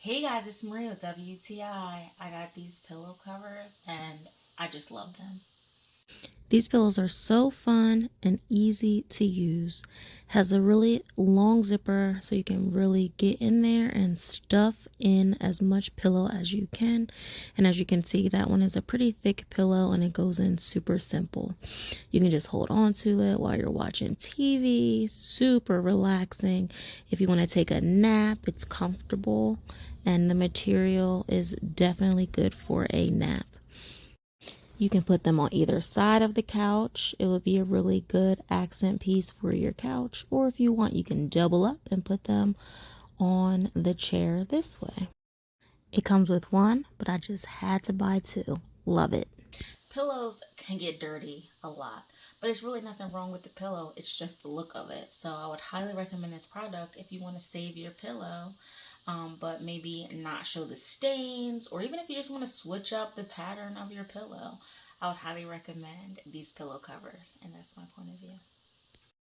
Hey guys, it's Maria with WTI. I got these pillow covers and I just love them. These pillows are so fun and easy to use. Has a really long zipper so you can really get in there and stuff in as much pillow as you can. And as you can see, that one is a pretty thick pillow and it goes in super simple. You can just hold on to it while you're watching TV. Super relaxing. If you want to take a nap, it's comfortable and the material is definitely good for a nap. You can put them on either side of the couch. It would be a really good accent piece for your couch. Or if you want, you can double up and put them on the chair this way. It comes with one, but I just had to buy two. Love it. Pillows can get dirty a lot, but it's really nothing wrong with the pillow. It's just the look of it. So I would highly recommend this product if you want to save your pillow, but maybe not show the stains, or even if you just want to switch up the pattern of your pillow. I would highly recommend these pillow covers, and that's my point of view.